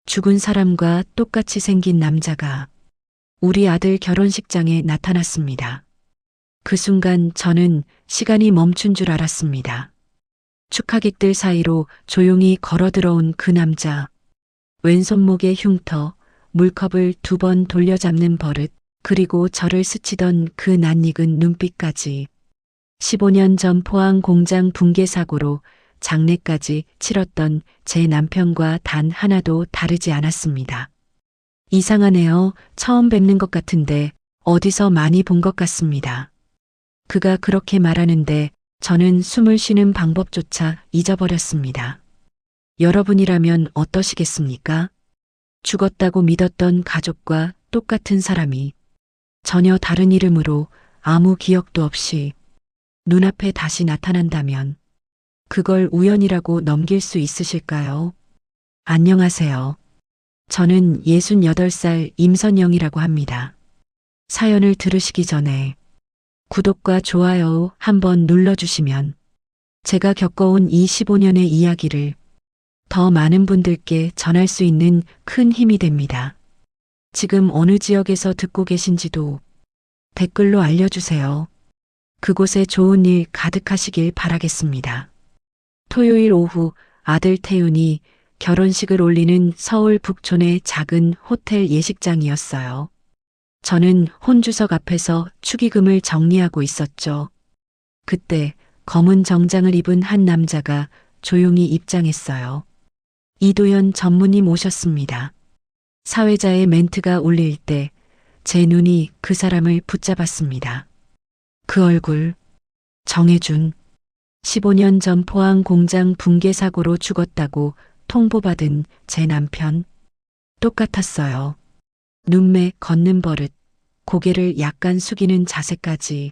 죽은 사람과 똑같이 생긴 남자가 우리 아들 결혼식장에 나타났습니다. 그 순간 저는 시간이 멈춘 줄 알았습니다. 축하객들 사이로 조용히 걸어 들어온 그 남자, 왼손목에 흉터, 물컵을 2번 돌려잡는 버릇, 그리고 저를 스치던 그 낯익은 눈빛까지 15년 전 포항 공장 붕괴 사고로 장례까지 치렀던 제 남편과 단 하나도 다르지 않았습니다. 이상하네요. 처음 뵙는 것 같은데 어디서 많이 본 것 같습니다. 그가 그렇게 말하는데 저는 숨을 쉬는 방법조차 잊어버렸습니다. 여러분이라면 어떠시겠습니까? 죽었다고 믿었던 가족과 똑같은 사람이 전혀 다른 이름으로 아무 기억도 없이 눈앞에 다시 나타난다면 그걸 우연이라고 넘길 수 있으실까요? 안녕하세요. 저는 68살 임선영이라고 합니다. 사연을 들으시기 전에 구독과 좋아요 한번 눌러주시면 제가 겪어온 이 15년의 이야기를 더 많은 분들께 전할 수 있는 큰 힘이 됩니다. 지금 어느 지역에서 듣고 계신지도 댓글로 알려주세요. 그곳에 좋은 일 가득하시길 바라겠습니다. 토요일 오후 아들 태윤이 결혼식을 올리는 서울 북촌의 작은 호텔 예식장이었어요. 저는 혼주석 앞에서 축의금을 정리하고 있었죠. 그때 검은 정장을 입은 한 남자가 조용히 입장했어요. 이도현 전무님 오셨습니다. 사회자의 멘트가 울릴 때 제 눈이 그 사람을 붙잡았습니다. 그 얼굴, 정해준, 15년 전 포항 공장 붕괴 사고로 죽었다고 통보받은 제 남편. 똑같았어요. 눈매 걷는 버릇, 고개를 약간 숙이는 자세까지.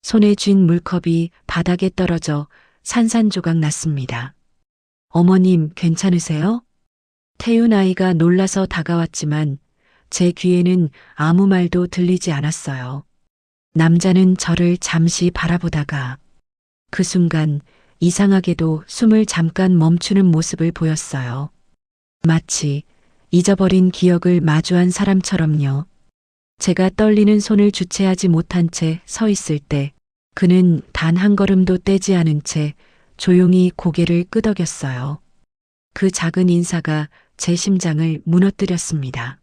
손에 쥔 물컵이 바닥에 떨어져 산산조각 났습니다. 어머님 괜찮으세요? 태윤 아이가 놀라서 다가왔지만 제 귀에는 아무 말도 들리지 않았어요. 남자는 저를 잠시 바라보다가 그 순간 이상하게도 숨을 잠깐 멈추는 모습을 보였어요. 마치 잊어버린 기억을 마주한 사람처럼요. 제가 떨리는 손을 주체하지 못한 채 서 있을 때 그는 단 한 걸음도 떼지 않은 채 조용히 고개를 끄덕였어요. 그 작은 인사가 제 심장을 무너뜨렸습니다.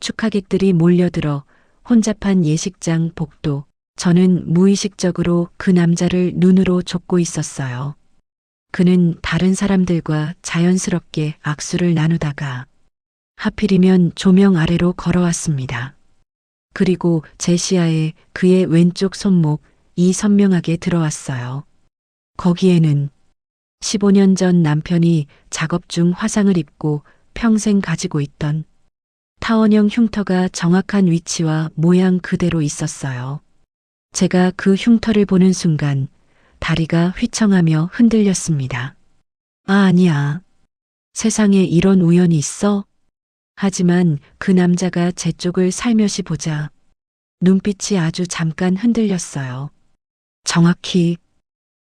축하객들이 몰려들어 혼잡한 예식장 복도, 저는 무의식적으로 그 남자를 눈으로 쫓고 있었어요. 그는 다른 사람들과 자연스럽게 악수를 나누다가 하필이면 조명 아래로 걸어왔습니다. 그리고 제 시야에 그의 왼쪽 손목이 선명하게 들어왔어요. 거기에는 15년 전 남편이 작업 중 화상을 입고 평생 가지고 있던 타원형 흉터가 정확한 위치와 모양 그대로 있었어요. 제가 그 흉터를 보는 순간 다리가 휘청하며 흔들렸습니다. 아, 아니야. 세상에 이런 우연이 있어? 하지만 그 남자가 제 쪽을 살며시 보자 눈빛이 아주 잠깐 흔들렸어요. 정확히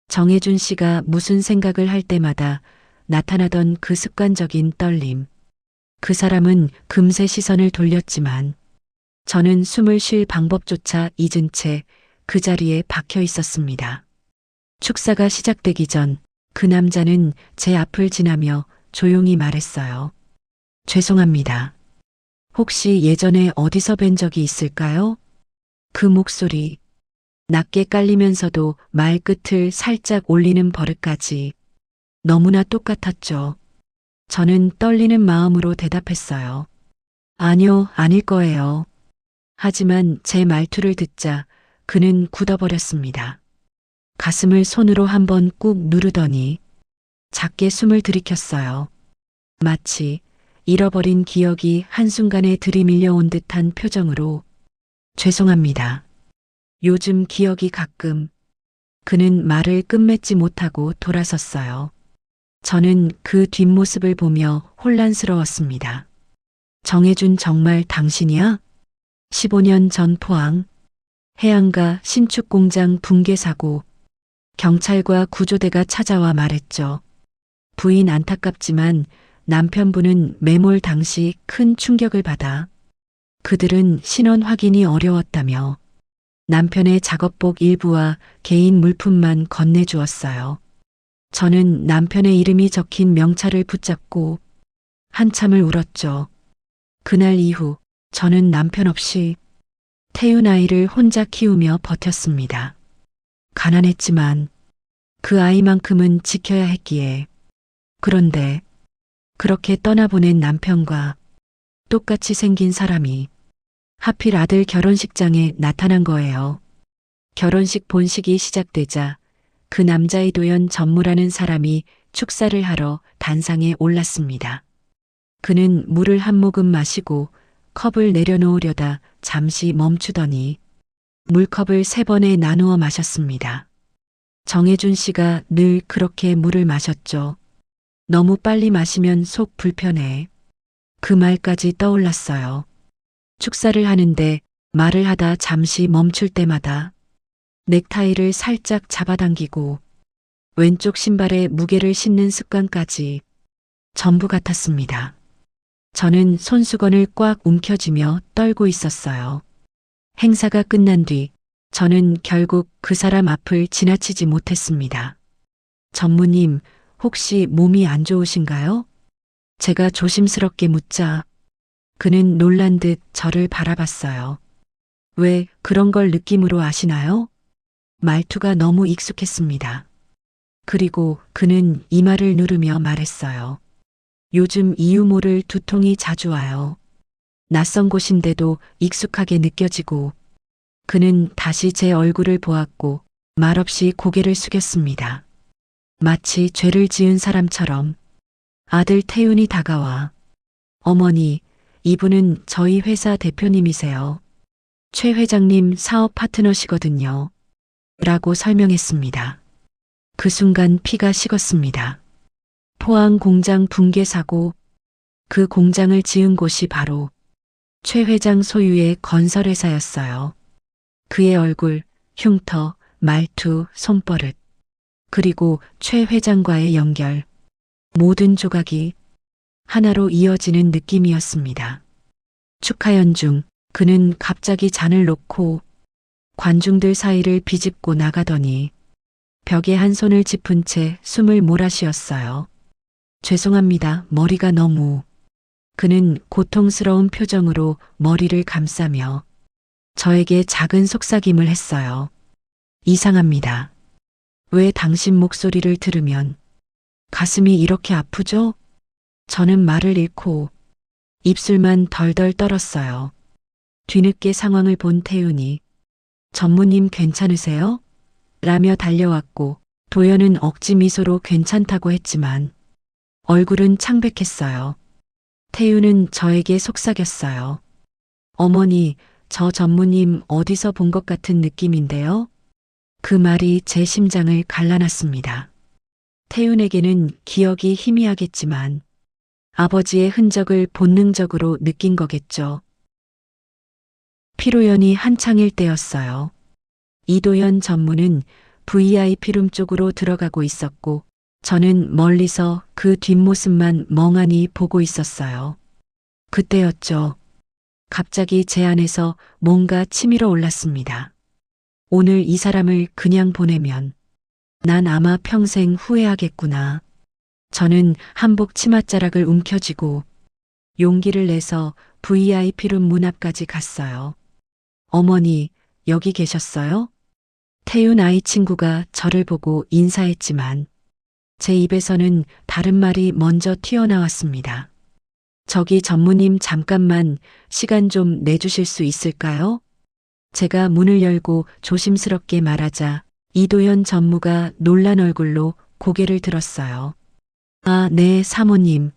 정해준 씨가 무슨 생각을 할 때마다 나타나던 그 습관적인 떨림. 그 사람은 금세 시선을 돌렸지만 저는 숨을 쉴 방법조차 잊은 채 그 자리에 박혀 있었습니다. 축사가 시작되기 전 그 남자는 제 앞을 지나며 조용히 말했어요. 죄송합니다. 혹시 예전에 어디서 뵌 적이 있을까요? 그 목소리, 낮게 깔리면서도 말끝을 살짝 올리는 버릇까지 너무나 똑같았죠. 저는 떨리는 마음으로 대답했어요. 아니요, 아닐 거예요. 하지만 제 말투를 듣자 그는 굳어버렸습니다. 가슴을 손으로 한번 꾹 누르더니 작게 숨을 들이켰어요. 마치 잃어버린 기억이 한순간에 들이밀려온 듯한 표정으로 죄송합니다. 요즘 기억이 가끔. 그는 말을 끝맺지 못하고 돌아섰어요. 저는 그 뒷모습을 보며 혼란스러웠습니다. 정해준 정말 당신이야? 15년 전 포항 해안가 신축공장 붕괴 사고. 경찰과 구조대가 찾아와 말했죠. 부인 안타깝지만 남편분은 매몰 당시 큰 충격을 받아 그들은 신원 확인이 어려웠다며 남편의 작업복 일부와 개인 물품만 건네주었어요. 저는 남편의 이름이 적힌 명찰을 붙잡고 한참을 울었죠. 그날 이후 저는 남편 없이 태운 아이를 혼자 키우며 버텼습니다. 가난했지만 그 아이만큼은 지켜야 했기에. 그런데 그렇게 떠나보낸 남편과 똑같이 생긴 사람이 하필 아들 결혼식장에 나타난 거예요. 결혼식 본식이 시작되자 그 남자의 도연 전무라는 사람이 축사를 하러 단상에 올랐습니다. 그는 물을 한 모금 마시고 컵을 내려놓으려다 잠시 멈추더니 물컵을 3번에 나누어 마셨습니다. 정혜준 씨가 늘 그렇게 물을 마셨죠. 너무 빨리 마시면 속 불편해. 그 말까지 떠올랐어요. 축사를 하는데 말을 하다 잠시 멈출 때마다 넥타이를 살짝 잡아당기고 왼쪽 신발에 무게를 싣는 습관까지 전부 같았습니다. 저는 손수건을 꽉 움켜쥐며 떨고 있었어요. 행사가 끝난 뒤 저는 결국 그 사람 앞을 지나치지 못했습니다. 전무님, 혹시 몸이 안 좋으신가요? 제가 조심스럽게 묻자 그는 놀란 듯 저를 바라봤어요. 왜 그런 걸 느낌으로 아시나요? 말투가 너무 익숙했습니다. 그리고 그는 이마를 누르며 말했어요. 요즘 이유 모를 두통이 자주 와요. 낯선 곳인데도 익숙하게 느껴지고. 그는 다시 제 얼굴을 보았고 말없이 고개를 숙였습니다. 마치 죄를 지은 사람처럼. 아들 태윤이 다가와 어머니, 이분은 저희 회사 대표님이세요. 최 회장님 사업 파트너시거든요. 라고 설명했습니다. 그 순간 피가 식었습니다. 포항 공장 붕괴 사고, 그 공장을 지은 곳이 바로 최 회장 소유의 건설회사였어요. 그의 얼굴, 흉터, 말투, 손버릇, 그리고 최 회장과의 연결, 모든 조각이 하나로 이어지는 느낌이었습니다. 축하연 중 그는 갑자기 잔을 놓고 관중들 사이를 비집고 나가더니 벽에 한 손을 짚은 채 숨을 몰아쉬었어요. 죄송합니다. 머리가 너무. 그는 고통스러운 표정으로 머리를 감싸며 저에게 작은 속삭임을 했어요. 이상합니다. 왜 당신 목소리를 들으면 가슴이 이렇게 아프죠? 저는 말을 잃고 입술만 덜덜 떨었어요. 뒤늦게 상황을 본 태윤이 전무님 괜찮으세요? 라며 달려왔고 도연은 억지 미소로 괜찮다고 했지만 얼굴은 창백했어요. 태윤은 저에게 속삭였어요. 어머니, 저 전무님 어디서 본 것 같은 느낌인데요? 그 말이 제 심장을 갈라놨습니다. 태윤에게는 기억이 희미하겠지만 아버지의 흔적을 본능적으로 느낀 거겠죠. 피로연이 한창일 때였어요. 이도현 전무는 VIP룸 쪽으로 들어가고 있었고 저는 멀리서 그 뒷모습만 멍하니 보고 있었어요. 그때였죠. 갑자기 제 안에서 뭔가 치밀어 올랐습니다. 오늘 이 사람을 그냥 보내면 난 아마 평생 후회하겠구나. 저는 한복 치맛자락을 움켜쥐고 용기를 내서 VIP룸 문 앞까지 갔어요. 어머니, 여기 계셨어요? 태윤 아이 친구가 저를 보고 인사했지만 제 입에서는 다른 말이 먼저 튀어나왔습니다. 저기 전무님 잠깐만 시간 좀 내주실 수 있을까요? 제가 문을 열고 조심스럽게 말하자 이도현 전무가 놀란 얼굴로 고개를 들었어요. 아, 네, 사모님.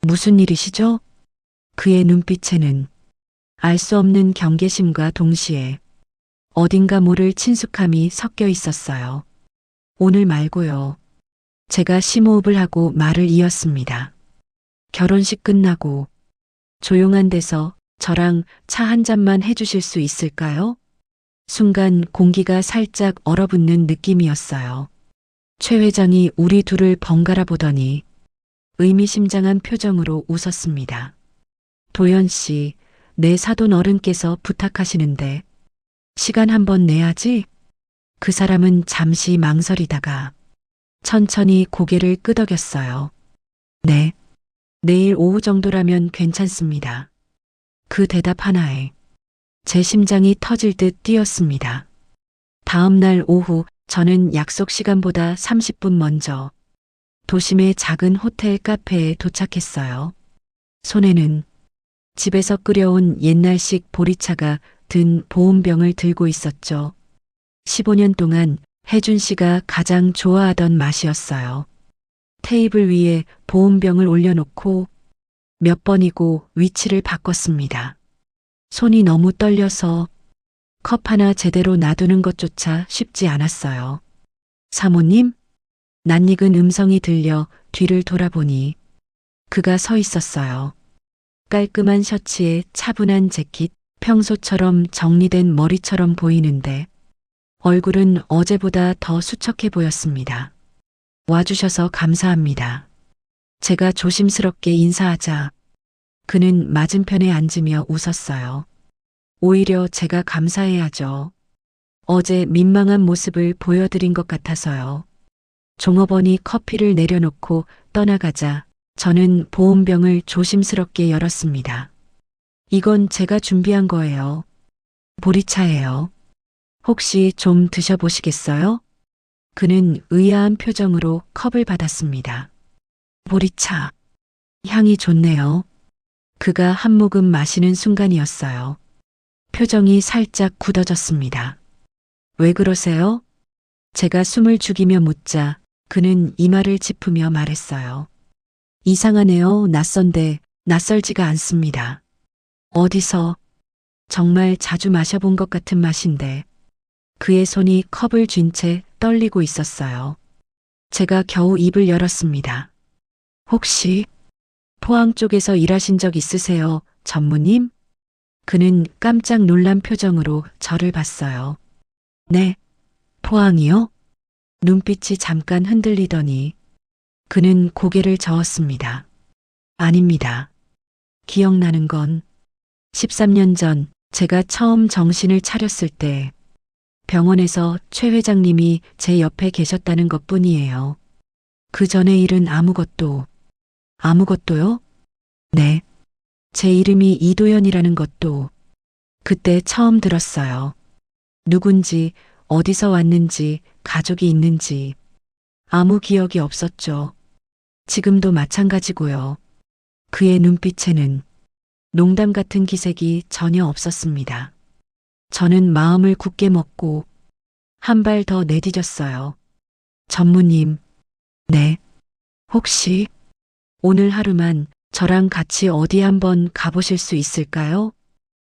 무슨 일이시죠? 그의 눈빛에는 알 수 없는 경계심과 동시에 어딘가 모를 친숙함이 섞여 있었어요. 오늘 말고요. 제가 심호흡을 하고 말을 이었습니다. 결혼식 끝나고 조용한 데서 저랑 차 한 잔만 해주실 수 있을까요? 순간 공기가 살짝 얼어붙는 느낌이었어요. 최 회장이 우리 둘을 번갈아 보더니 의미심장한 표정으로 웃었습니다. 도연 씨, 내 사돈 어른께서 부탁하시는데 시간 한번 내야지? 그 사람은 잠시 망설이다가 천천히 고개를 끄덕였어요. 네, 내일 오후 정도라면 괜찮습니다. 그 대답 하나에 제 심장이 터질 듯 뛰었습니다. 다음 날 오후 저는 약속 시간보다 30분 먼저 도심의 작은 호텔 카페에 도착했어요. 손에는 집에서 끓여온 옛날식 보리차가 든 보온병을 들고 있었죠. 15년 동안 혜준 씨가 가장 좋아하던 맛이었어요. 테이블 위에 보온병을 올려놓고 몇 번이고 위치를 바꿨습니다. 손이 너무 떨려서 컵 하나 제대로 놔두는 것조차 쉽지 않았어요. 사모님? 낯익은 음성이 들려 뒤를 돌아보니 그가 서 있었어요. 깔끔한 셔츠에 차분한 재킷, 평소처럼 정리된 머리처럼 보이는데 얼굴은 어제보다 더 수척해 보였습니다. 와주셔서 감사합니다. 제가 조심스럽게 인사하자 그는 맞은편에 앉으며 웃었어요. 오히려 제가 감사해야죠. 어제 민망한 모습을 보여드린 것 같아서요. 종업원이 커피를 내려놓고 떠나가자 저는 보온병을 조심스럽게 열었습니다. 이건 제가 준비한 거예요. 보리차예요. 혹시 좀 드셔보시겠어요? 그는 의아한 표정으로 컵을 받았습니다. 보리차. 향이 좋네요. 그가 한 모금 마시는 순간이었어요. 표정이 살짝 굳어졌습니다. 왜 그러세요? 제가 숨을 죽이며 묻자 그는 이마를 짚으며 말했어요. 이상하네요. 낯선데 낯설지가 않습니다. 어디서 정말 자주 마셔본 것 같은 맛인데 그의 손이 컵을 쥔 채 떨리고 있었어요. 제가 겨우 입을 열었습니다. 혹시 포항 쪽에서 일하신 적 있으세요, 전무님? 그는 깜짝 놀란 표정으로 저를 봤어요. 네, 포항이요? 눈빛이 잠깐 흔들리더니 그는 고개를 저었습니다. 아닙니다. 기억나는 건 13년 전 제가 처음 정신을 차렸을 때 병원에서 최 회장님이 제 옆에 계셨다는 것뿐이에요. 그 전의 일은 아무것도요? 네. 제 이름이 이도연이라는 것도 그때 처음 들었어요. 누군지, 어디서 왔는지, 가족이 있는지 아무 기억이 없었죠. 지금도 마찬가지고요. 그의 눈빛에는 농담 같은 기색이 전혀 없었습니다. 저는 마음을 굳게 먹고 한 발 더 내디뎠어요. 전무님, 네. 혹시 오늘 하루만 저랑 같이 어디 한번 가보실 수 있을까요?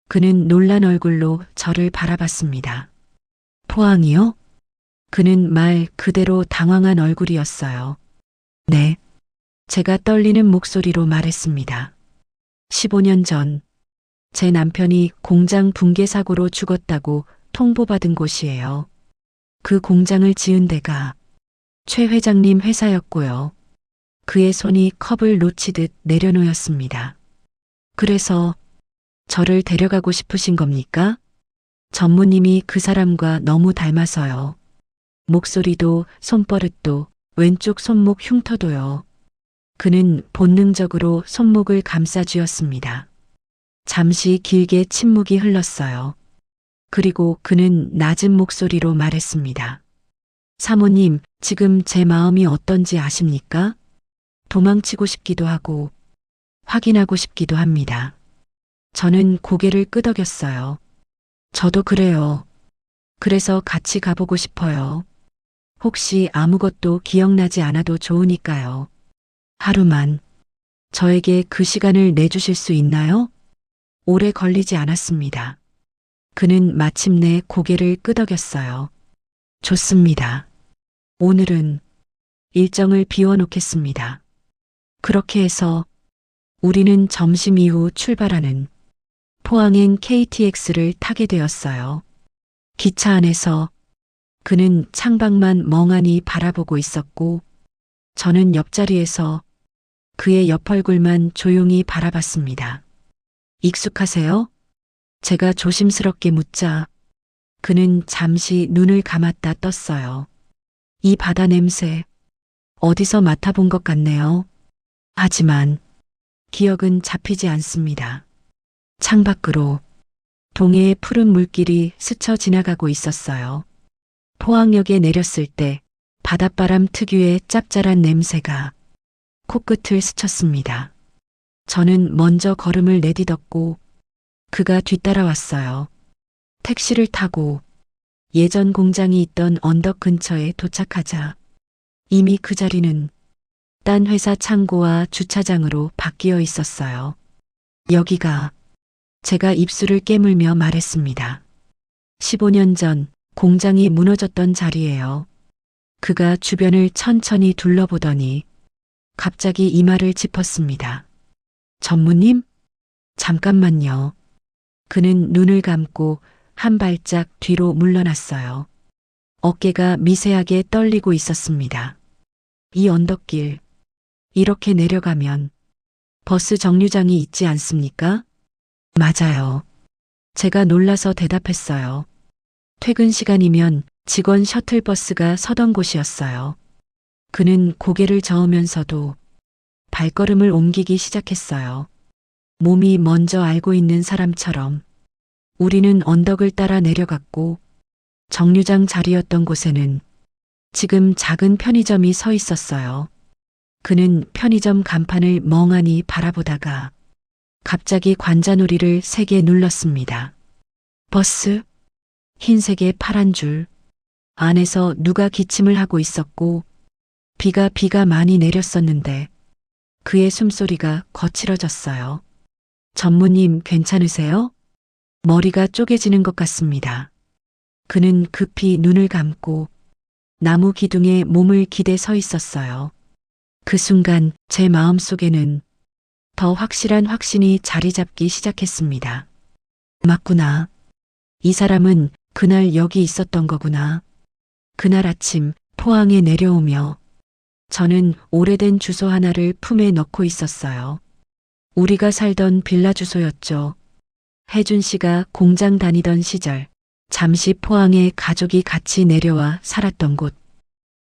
그는 놀란 얼굴로 저를 바라봤습니다. 포항이요? 그는 말 그대로 당황한 얼굴이었어요. 네. 제가 떨리는 목소리로 말했습니다. 15년 전 제 남편이 공장 붕괴 사고로 죽었다고 통보받은 곳이에요. 그 공장을 지은 데가 최 회장님 회사였고요. 그의 손이 컵을 놓치듯 내려놓였습니다. 그래서 저를 데려가고 싶으신 겁니까? 전무님이 그 사람과 너무 닮아서요. 목소리도 손버릇도 왼쪽 손목 흉터도요. 그는 본능적으로 손목을 감싸쥐었습니다. 잠시 길게 침묵이 흘렀어요. 그리고 그는 낮은 목소리로 말했습니다. 사모님, 지금 제 마음이 어떤지 아십니까? 도망치고 싶기도 하고 확인하고 싶기도 합니다. 저는 고개를 끄덕였어요. 저도 그래요. 그래서 같이 가보고 싶어요. 혹시 아무것도 기억나지 않아도 좋으니까요. 하루만 저에게 그 시간을 내주실 수 있나요? 오래 걸리지 않았습니다. 그는 마침내 고개를 끄덕였어요. 좋습니다. 오늘은 일정을 비워놓겠습니다. 그렇게 해서 우리는 점심 이후 출발하는 포항행 KTX를 타게 되었어요. 기차 안에서 그는 창밖만 멍하니 바라보고 있었고 저는 옆자리에서 그의 옆 얼굴만 조용히 바라봤습니다. 익숙하세요? 제가 조심스럽게 묻자 그는 잠시 눈을 감았다 떴어요. 이 바다 냄새 어디서 맡아본 것 같네요. 하지만 기억은 잡히지 않습니다. 창밖으로 동해의 푸른 물길이 스쳐 지나가고 있었어요. 포항역에 내렸을 때 바닷바람 특유의 짭짤한 냄새가 코끝을 스쳤습니다. 저는 먼저 걸음을 내딛었고 그가 뒤따라왔어요. 택시를 타고 예전 공장이 있던 언덕 근처에 도착하자 이미 그 자리는 딴 회사 창고와 주차장으로 바뀌어 있었어요. 여기가 제가 입술을 깨물며 말했습니다. 15년 전 공장이 무너졌던 자리예요. 그가 주변을 천천히 둘러보더니 갑자기 이마를 짚었습니다. 전무님? 잠깐만요. 그는 눈을 감고 한 발짝 뒤로 물러났어요. 어깨가 미세하게 떨리고 있었습니다. 이 언덕길, 이렇게 내려가면 버스 정류장이 있지 않습니까? 맞아요. 제가 놀라서 대답했어요. 퇴근 시간이면 직원 셔틀버스가 서던 곳이었어요. 그는 고개를 저으면서도 발걸음을 옮기기 시작했어요. 몸이 먼저 알고 있는 사람처럼 우리는 언덕을 따라 내려갔고 정류장 자리였던 곳에는 지금 작은 편의점이 서 있었어요. 그는 편의점 간판을 멍하니 바라보다가 갑자기 관자놀이를 세게 눌렀습니다. 버스, 흰색의 파란 줄, 안에서 누가 기침을 하고 있었고 비가 많이 내렸었는데 그의 숨소리가 거칠어졌어요. 전무님 괜찮으세요? 머리가 쪼개지는 것 같습니다. 그는 급히 눈을 감고 나무 기둥에 몸을 기대 서 있었어요. 그 순간 제 마음속에는 더 확실한 확신이 자리 잡기 시작했습니다. 맞구나. 이 사람은 그날 여기 있었던 거구나. 그날 아침 포항에 내려오며 저는 오래된 주소 하나를 품에 넣고 있었어요. 우리가 살던 빌라 주소였죠. 혜준 씨가 공장 다니던 시절 잠시 포항에 가족이 같이 내려와 살았던 곳.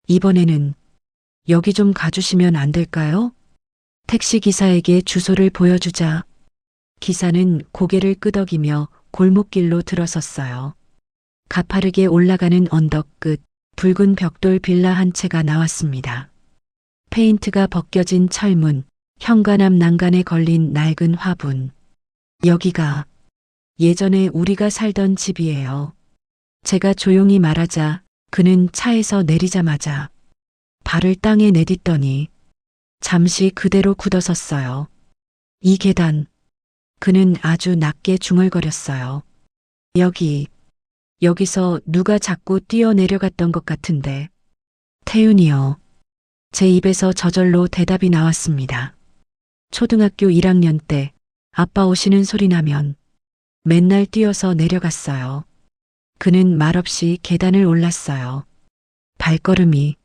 이번에는 여기 좀 가주시면 안 될까요? 택시 기사에게 주소를 보여주자 기사는 고개를 끄덕이며 골목길로 들어섰어요. 가파르게 올라가는 언덕 끝 붉은 벽돌 빌라 한 채가 나왔습니다. 페인트가 벗겨진 철문, 현관앞 난간에 걸린 낡은 화분. 여기가 예전에 우리가 살던 집이에요. 제가 조용히 말하자 그는 차에서 내리자마자 발을 땅에 내딛더니 잠시 그대로 굳어섰어요. 이 계단. 그는 아주 낮게 중얼거렸어요. 여기서 누가 자꾸 뛰어내려갔던 것 같은데. 태윤이요. 제 입에서 저절로 대답이 나왔습니다. 초등학교 1학년 때 아빠 오시는 소리 나면 맨날 뛰어서 내려갔어요. 그는 말없이 계단을 올랐어요. 발걸음이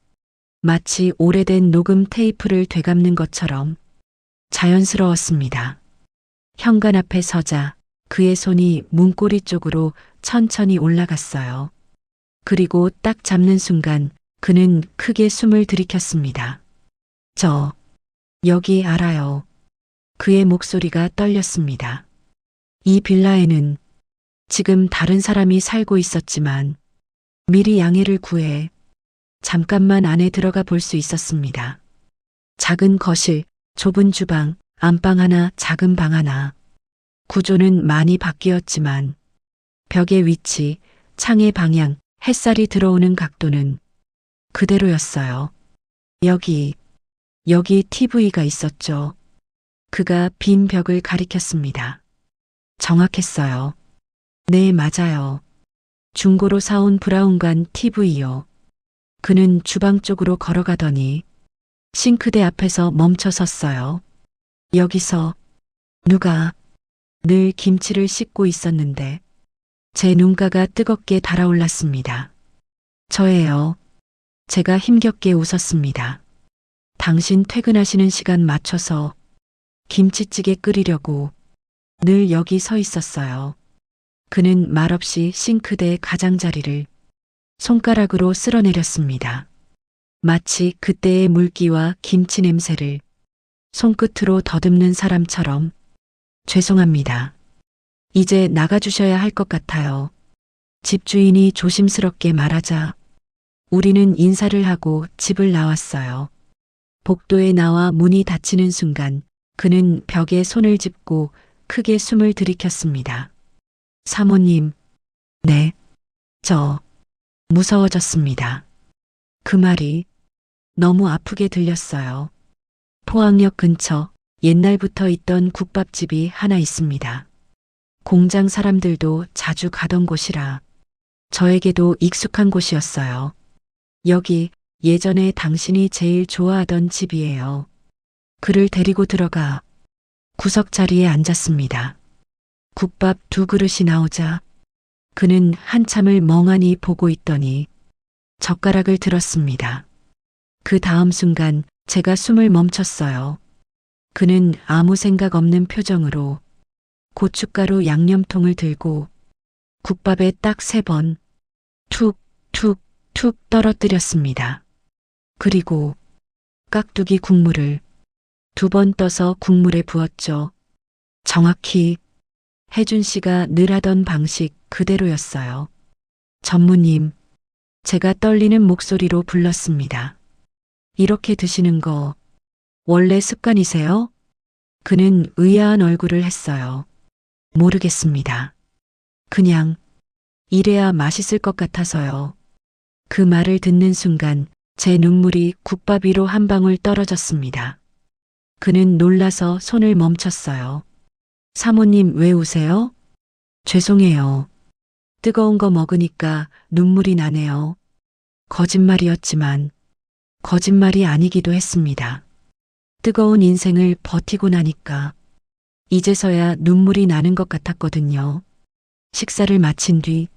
마치 오래된 녹음 테이프를 되감는 것처럼 자연스러웠습니다. 현관 앞에 서자 그의 손이 문고리 쪽으로 천천히 올라갔어요. 그리고 딱 잡는 순간 그는 크게 숨을 들이켰습니다. 저 여기 알아요. 그의 목소리가 떨렸습니다. 이 빌라에는 지금 다른 사람이 살고 있었지만 미리 양해를 구해 잠깐만 안에 들어가 볼 수 있었습니다. 작은 거실, 좁은 주방, 안방 하나, 작은 방 하나. 구조는 많이 바뀌었지만 벽의 위치, 창의 방향, 햇살이 들어오는 각도는 그대로였어요. 여기 TV가 있었죠. 그가 빈 벽을 가리켰습니다. 정확했어요. 네, 맞아요. 중고로 사온 브라운관 TV요. 그는 주방 쪽으로 걸어가더니 싱크대 앞에서 멈춰 섰어요. 여기서 누가 늘 김치를 씻고 있었는데 제 눈가가 뜨겁게 달아올랐습니다. 저예요. 제가 힘겹게 웃었습니다. 당신 퇴근하시는 시간 맞춰서 김치찌개 끓이려고 늘 여기 서 있었어요. 그는 말없이 싱크대 가장자리를 손가락으로 쓸어내렸습니다. 마치 그때의 물기와 김치 냄새를 손끝으로 더듬는 사람처럼. 죄송합니다. 이제 나가주셔야 할 것 같아요. 집주인이 조심스럽게 말하자 우리는 인사를 하고 집을 나왔어요. 복도에 나와 문이 닫히는 순간 그는 벽에 손을 짚고 크게 숨을 들이켰습니다. 사모님, 네, 저 무서워졌습니다. 그 말이 너무 아프게 들렸어요. 포항역 근처 옛날부터 있던 국밥집이 하나 있습니다. 공장 사람들도 자주 가던 곳이라 저에게도 익숙한 곳이었어요. 여기 예전에 당신이 제일 좋아하던 집이에요. 그를 데리고 들어가 구석 자리에 앉았습니다. 국밥 2그릇이 나오자 그는 한참을 멍하니 보고 있더니 젓가락을 들었습니다. 그 다음 순간 제가 숨을 멈췄어요. 그는 아무 생각 없는 표정으로 고춧가루 양념통을 들고 국밥에 딱 3번 툭, 툭, 툭 떨어뜨렸습니다. 그리고 깍두기 국물을 2번 떠서 국물에 부었죠. 정확히 혜준 씨가 늘 하던 방식 그대로였어요. 전무님, 제가 떨리는 목소리로 불렀습니다. 이렇게 드시는 거 원래 습관이세요? 그는 의아한 얼굴을 했어요. 모르겠습니다. 그냥 이래야 맛있을 것 같아서요. 그 말을 듣는 순간 제 눈물이 국밥 위로 한 방울 떨어졌습니다. 그는 놀라서 손을 멈췄어요. 사모님 왜 우세요? 죄송해요. 뜨거운 거 먹으니까 눈물이 나네요. 거짓말이었지만 거짓말이 아니기도 했습니다. 뜨거운 인생을 버티고 나니까 이제서야 눈물이 나는 것 같았거든요. 식사를 마친 뒤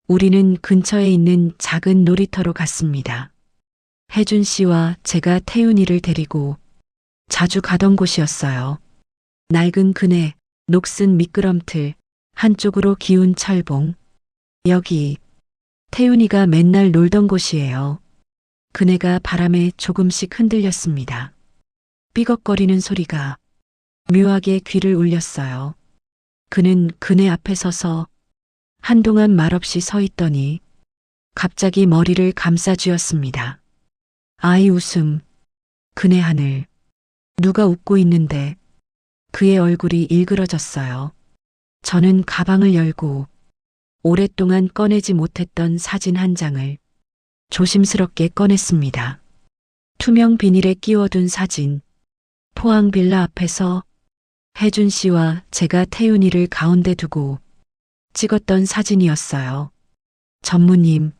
우리는 근처에 있는 작은 놀이터로 갔습니다. 혜준 씨와 제가 태윤이를 데리고 자주 가던 곳이었어요. 낡은 그네, 녹슨 미끄럼틀, 한쪽으로 기운 철봉. 여기 태윤이가 맨날 놀던 곳이에요. 그네가 바람에 조금씩 흔들렸습니다. 삐걱거리는 소리가 묘하게 귀를 울렸어요. 그는 그네 앞에 서서 한동안 말없이 서 있더니 갑자기 머리를 감싸쥐었습니다. 아이 웃음, 그네 하늘. 누가 웃고 있는데 그의 얼굴이 일그러졌어요. 저는 가방을 열고 오랫동안 꺼내지 못했던 사진 한 장을 조심스럽게 꺼냈습니다. 투명 비닐에 끼워둔 사진. 포항 빌라 앞에서 혜준 씨와 제가 태윤이를 가운데 두고 찍었던 사진이었어요. 전무님,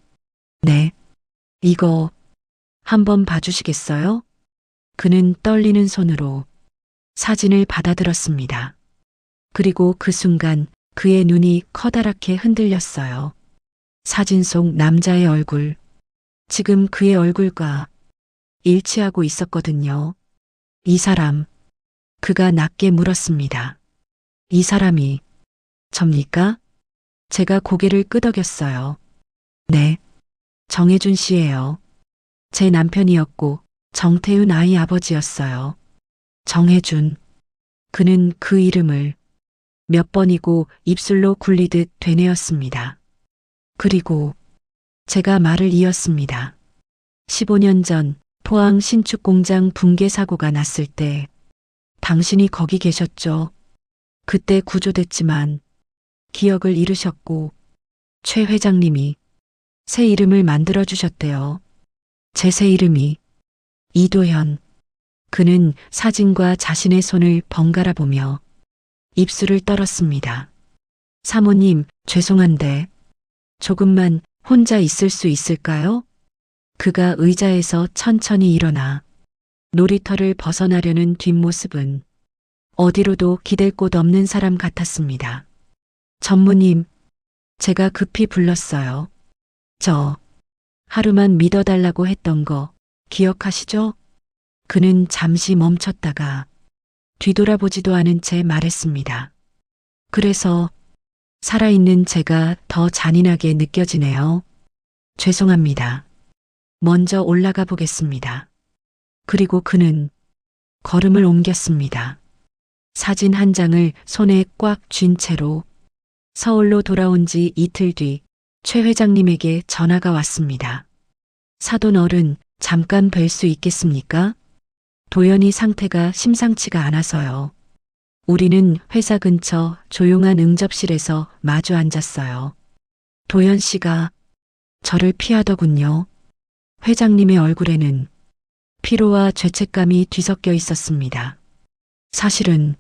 네, 이거 한번 봐주시겠어요? 그는 떨리는 손으로 사진을 받아들었습니다. 그리고 그 순간 그의 눈이 커다랗게 흔들렸어요. 사진 속 남자의 얼굴, 지금 그의 얼굴과 일치하고 있었거든요. 이 사람, 그가 낮게 물었습니다. 이 사람이 접니까? 제가 고개를 끄덕였어요. 네, 정혜준 씨예요. 제 남편이었고 정태윤 아이 아버지였어요. 정혜준. 그는 그 이름을 몇 번이고 입술로 굴리듯 되뇌었습니다. 그리고 제가 말을 이었습니다. 15년 전 포항 신축 공장 붕괴 사고가 났을 때 당신이 거기 계셨죠. 그때 구조됐지만 기억을 잃으셨고 최 회장님이 새 이름을 만들어 주셨대요. 제 새 이름이 이도현. 그는 사진과 자신의 손을 번갈아 보며 입술을 떨었습니다. 사모님, 죄송한데 조금만 혼자 있을 수 있을까요? 그가 의자에서 천천히 일어나 놀이터를 벗어나려는 뒷모습은 어디로도 기댈 곳 없는 사람 같았습니다. 전무님, 제가 급히 불렀어요. 저 하루만 믿어달라고 했던 거 기억하시죠? 그는 잠시 멈췄다가 뒤돌아보지도 않은 채 말했습니다. 그래서 살아있는 제가 더 잔인하게 느껴지네요. 죄송합니다. 먼저 올라가 보겠습니다. 그리고 그는 걸음을 옮겼습니다. 사진 한 장을 손에 꽉 쥔 채로 서울로 돌아온 지 이틀 뒤 최 회장님에게 전화가 왔습니다. 사돈 어른, 잠깐 뵐 수 있겠습니까? 도연이 상태가 심상치가 않아서요. 우리는 회사 근처 조용한 응접실에서 마주 앉았어요. 도연 씨가 저를 피하더군요. 회장님의 얼굴에는 피로와 죄책감이 뒤섞여 있었습니다. 사실은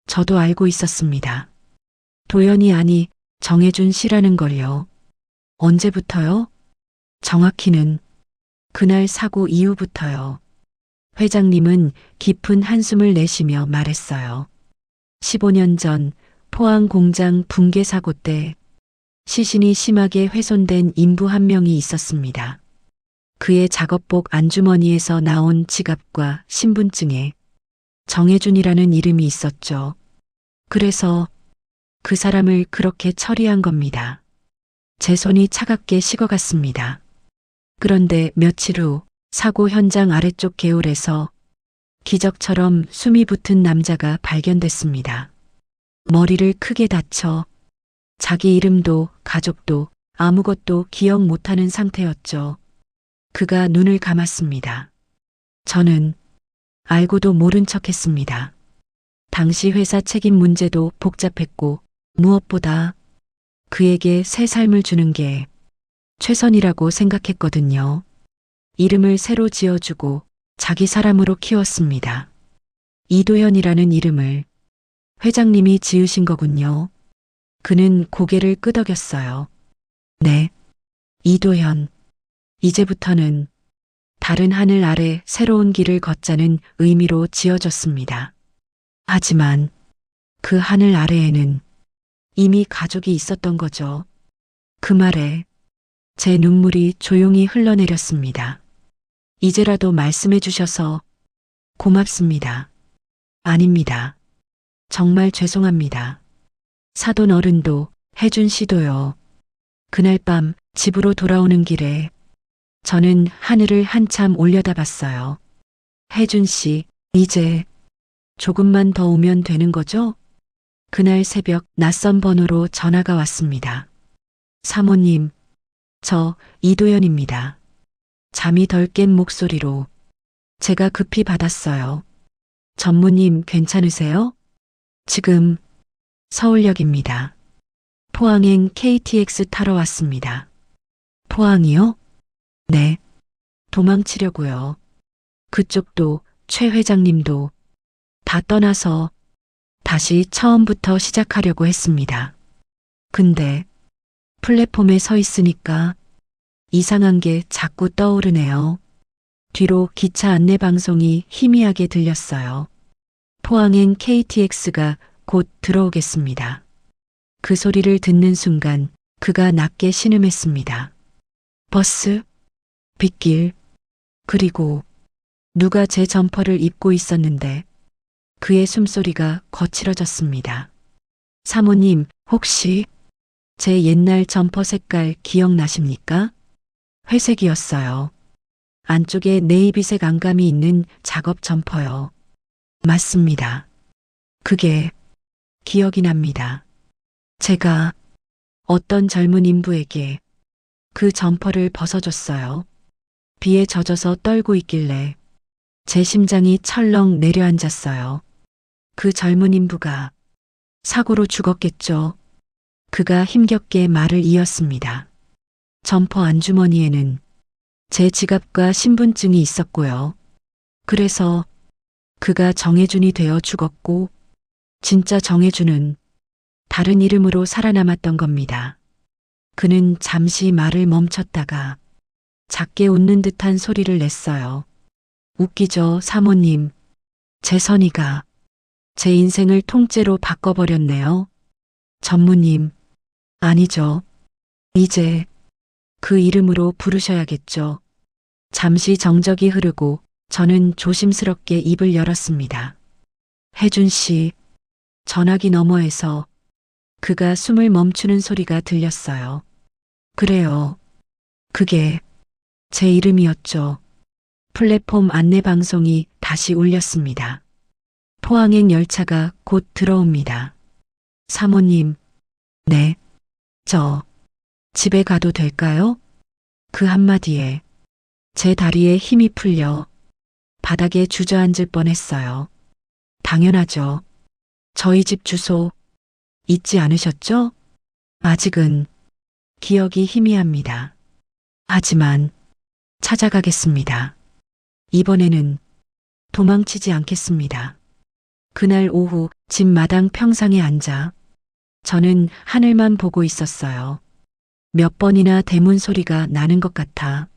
저도 알고 있었습니다. 도연이 아니 정해준 씨라는 걸요. 언제부터요? 정확히는 그날 사고 이후부터요. 회장님은 깊은 한숨을 내쉬며 말했어요. 15년 전 포항 공장 붕괴 사고 때 시신이 심하게 훼손된 인부 한 명이 있었습니다. 그의 작업복 안주머니에서 나온 지갑과 신분증에 정혜준이라는 이름이 있었죠. 그래서 그 사람을 그렇게 처리한 겁니다. 제 손이 차갑게 식어갔습니다. 그런데 며칠 후 사고 현장 아래쪽 개울에서 기적처럼 숨이 붙은 남자가 발견됐습니다. 머리를 크게 다쳐 자기 이름도 가족도 아무것도 기억 못하는 상태였죠. 그가 눈을 감았습니다. 저는 알고도 모른 척했습니다. 당시 회사 책임 문제도 복잡했고 무엇보다 그에게 새 삶을 주는 게 최선이라고 생각했거든요. 이름을 새로 지어주고 자기 사람으로 키웠습니다. 이도현이라는 이름을 회장님이 지으신 거군요. 그는 고개를 끄덕였어요. 네, 이도현. 이제부터는 다른 하늘 아래 새로운 길을 걷자는 의미로 지어졌습니다. 하지만 그 하늘 아래에는 이미 가족이 있었던 거죠. 그 말에 제 눈물이 조용히 흘러내렸습니다. 이제라도 말씀해 주셔서 고맙습니다. 아닙니다. 정말 죄송합니다. 사돈 어른도 혜준 씨도요. 그날 밤 집으로 돌아오는 길에 저는 하늘을 한참 올려다봤어요. 혜준 씨, 이제 조금만 더 오면 되는 거죠? 그날 새벽 낯선 번호로 전화가 왔습니다. 사모님, 저 이도현입니다. 잠이 덜 깬 목소리로 제가 급히 받았어요. 전무님 괜찮으세요? 지금 서울역입니다. 포항행 KTX 타러 왔습니다. 포항이요? 네. 도망치려고요. 그쪽도 최 회장님도 다 떠나서 다시 처음부터 시작하려고 했습니다. 근데 플랫폼에 서 있으니까 이상한 게 자꾸 떠오르네요. 뒤로 기차 안내 방송이 희미하게 들렸어요. 포항행 KTX가 곧 들어오겠습니다. 그 소리를 듣는 순간 그가 낮게 신음했습니다. 버스, 빗길, 그리고 누가 제 점퍼를 입고 있었는데 그의 숨소리가 거칠어졌습니다. 사모님, 혹시 제 옛날 점퍼 색깔 기억나십니까? 회색이었어요. 안쪽에 네이비색 안감이 있는 작업 점퍼요. 맞습니다. 그게 기억이 납니다. 제가 어떤 젊은 인부에게 그 점퍼를 벗어줬어요. 비에 젖어서 떨고 있길래 제 심장이 철렁 내려앉았어요. 그 젊은 인부가 사고로 죽었겠죠. 그가 힘겹게 말을 이었습니다. 점퍼 안주머니에는 제 지갑과 신분증이 있었고요. 그래서 그가 정혜준이 되어 죽었고 진짜 정혜준은 다른 이름으로 살아남았던 겁니다. 그는 잠시 말을 멈췄다가 작게 웃는 듯한 소리를 냈어요. 웃기죠, 사모님. 제 선의가 제 인생을 통째로 바꿔버렸네요. 전무님, 아니죠. 이제 그 이름으로 부르셔야겠죠. 잠시 정적이 흐르고 저는 조심스럽게 입을 열었습니다. 혜준 씨, 전화기 너머에서 그가 숨을 멈추는 소리가 들렸어요. 그래요. 그게 제 이름이었죠. 플랫폼 안내 방송이 다시 울렸습니다. 포항행 열차가 곧 들어옵니다. 사모님, 네, 저 집에 가도 될까요? 그 한마디에 제 다리에 힘이 풀려 바닥에 주저앉을 뻔했어요. 당연하죠. 저희 집 주소 잊지 않으셨죠? 아직은 기억이 희미합니다. 하지만 찾아가겠습니다. 이번에는 도망치지 않겠습니다. 그날 오후 집 마당 평상에 앉아 저는 하늘만 보고 있었어요. 몇 번이나 대문 소리가 나는 것 같아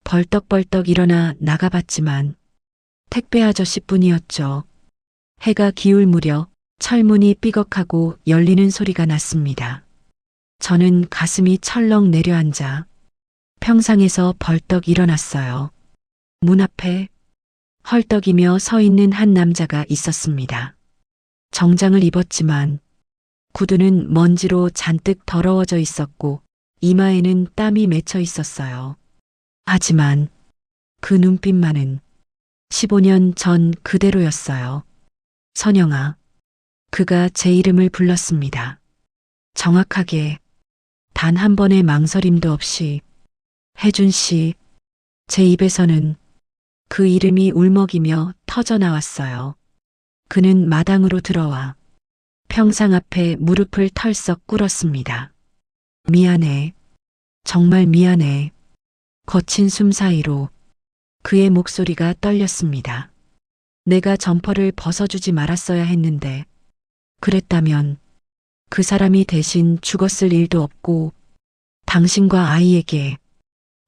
벌떡벌떡 일어나 나가봤지만 택배 아저씨뿐이었죠. 해가 기울 무렵 철문이 삐걱하고 열리는 소리가 났습니다. 저는 가슴이 철렁 내려앉아 평상에서 벌떡 일어났어요. 문 앞에 헐떡이며 서 있는 한 남자가 있었습니다. 정장을 입었지만 구두는 먼지로 잔뜩 더러워져 있었고 이마에는 땀이 맺혀 있었어요. 하지만 그 눈빛만은 15년 전 그대로였어요. 선영아, 그가 제 이름을 불렀습니다. 정확하게 단 한 번의 망설임도 없이 혜준 씨, 제 입에서는 그 이름이 울먹이며 터져 나왔어요. 그는 마당으로 들어와 평상 앞에 무릎을 털썩 꿇었습니다. 미안해. 정말 미안해. 거친 숨 사이로 그의 목소리가 떨렸습니다. 내가 점퍼를 벗어주지 말았어야 했는데 그랬다면 그 사람이 대신 죽었을 일도 없고 당신과 아이에게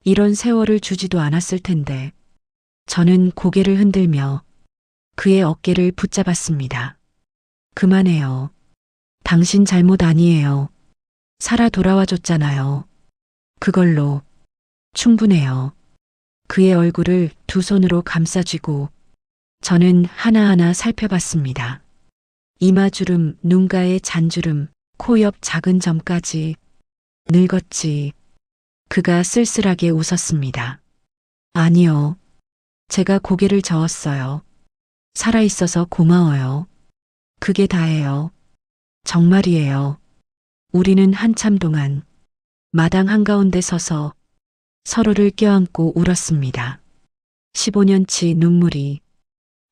이런 세월을 주지도 않았을 텐데 저는 고개를 흔들며 그의 어깨를 붙잡았습니다. 그만해요. 당신 잘못 아니에요. 살아 돌아와 줬잖아요. 그걸로 충분해요. 그의 얼굴을 두 손으로 감싸쥐고 저는 하나하나 살펴봤습니다. 이마주름, 눈가의 잔주름, 코 옆 작은 점까지 늙었지. 그가 쓸쓸하게 웃었습니다. 아니요. 제가 고개를 저었어요. 살아있어서 고마워요. 그게 다예요. 정말이에요. 우리는 한참 동안 마당 한가운데 서서 서로를 껴안고 울었습니다. 15년치 눈물이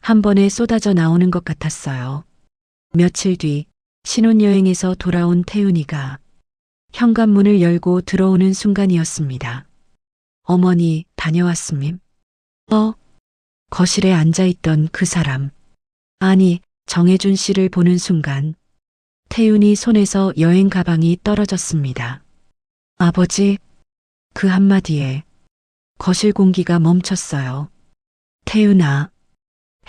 한 번에 쏟아져 나오는 것 같았어요. 며칠 뒤 신혼여행에서 돌아온 태윤이가 현관문을 열고 들어오는 순간이었습니다. 어머니, 다녀왔음님. 거실에 앉아있던 그 사람. 아니, 정혜준 씨를 보는 순간 태윤이 손에서 여행 가방이 떨어졌습니다. 아버지, 그 한마디에 거실 공기가 멈췄어요. 태윤아,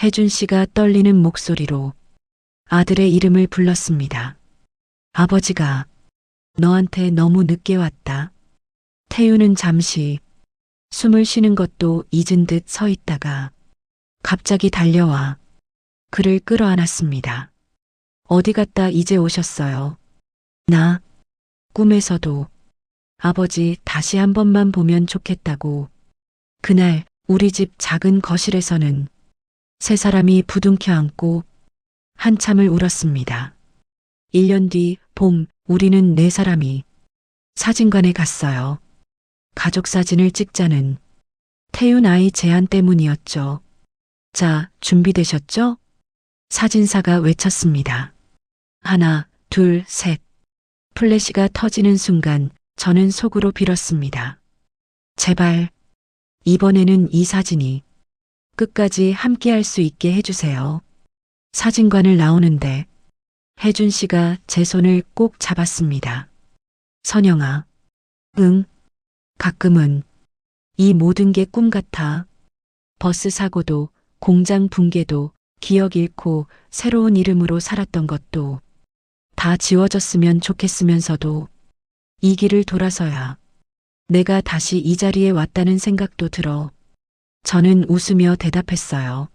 혜준 씨가 떨리는 목소리로 아들의 이름을 불렀습니다. 아버지가 너한테 너무 늦게 왔다. 태윤은 잠시 숨을 쉬는 것도 잊은 듯 서 있다가 갑자기 달려와 그를 끌어안았습니다. 어디 갔다 이제 오셨어요? 나 꿈에서도 아버지 다시 한 번만 보면 좋겠다고. 그날 우리 집 작은 거실에서는 세 사람이 부둥켜 안고 한참을 울었습니다. 1년 뒤 봄 우리는 네 사람이 사진관에 갔어요. 가족 사진을 찍자는 태윤 아이 제안 때문이었죠. 자, 준비되셨죠? 사진사가 외쳤습니다. 하나, 둘, 셋. 플래시가 터지는 순간 저는 속으로 빌었습니다. 제발, 이번에는 이 사진이 끝까지 함께할 수 있게 해주세요. 사진관을 나오는데 혜준 씨가 제 손을 꼭 잡았습니다. 선영아, 응, 가끔은 이 모든 게 꿈 같아. 버스 사고도, 공장 붕괴도, 기억 잃고 새로운 이름으로 살았던 것도 다 지워졌으면 좋겠으면서도 이 길을 돌아서야 내가 다시 이 자리에 왔다는 생각도 들어. 저는 웃으며 대답했어요.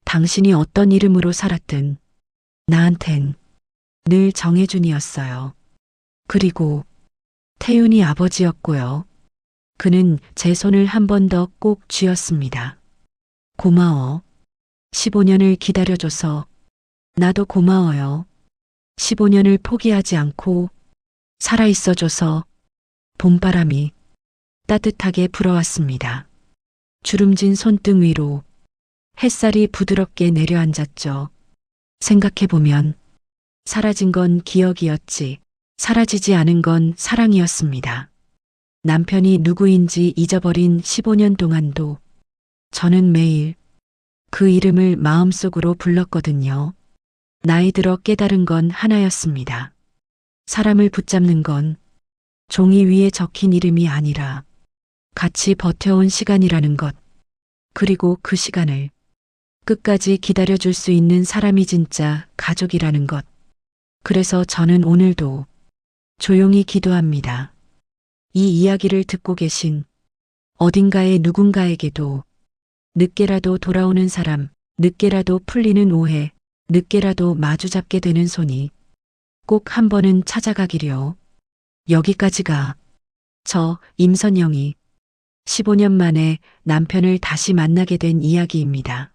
당신이 어떤 이름으로 살았든 나한텐 늘 정혜준이었어요. 그리고 태윤이 아버지였고요. 그는 제 손을 한 번 더 꼭 쥐었습니다. 고마워. 15년을 기다려줘서 나도 고마워요. 15년을 포기하지 않고 살아있어줘서 봄바람이 따뜻하게 불어왔습니다. 주름진 손등 위로 햇살이 부드럽게 내려앉았죠. 생각해보면 사라진 건 기억이었지, 사라지지 않은 건 사랑이었습니다. 남편이 누구인지 잊어버린 15년 동안도 저는 매일 그 이름을 마음속으로 불렀거든요. 나이 들어 깨달은 건 하나였습니다. 사람을 붙잡는 건 종이 위에 적힌 이름이 아니라 같이 버텨온 시간이라는 것, 그리고 그 시간을 끝까지 기다려줄 수 있는 사람이 진짜 가족이라는 것. 그래서 저는 오늘도 조용히 기도합니다. 이 이야기를 듣고 계신 어딘가의 누군가에게도 늦게라도 돌아오는 사람, 늦게라도 풀리는 오해, 늦게라도 마주잡게 되는 손이 꼭 한 번은 찾아가기려. 여기까지가 저 임선영이 15년 만에 남편을 다시 만나게 된 이야기입니다.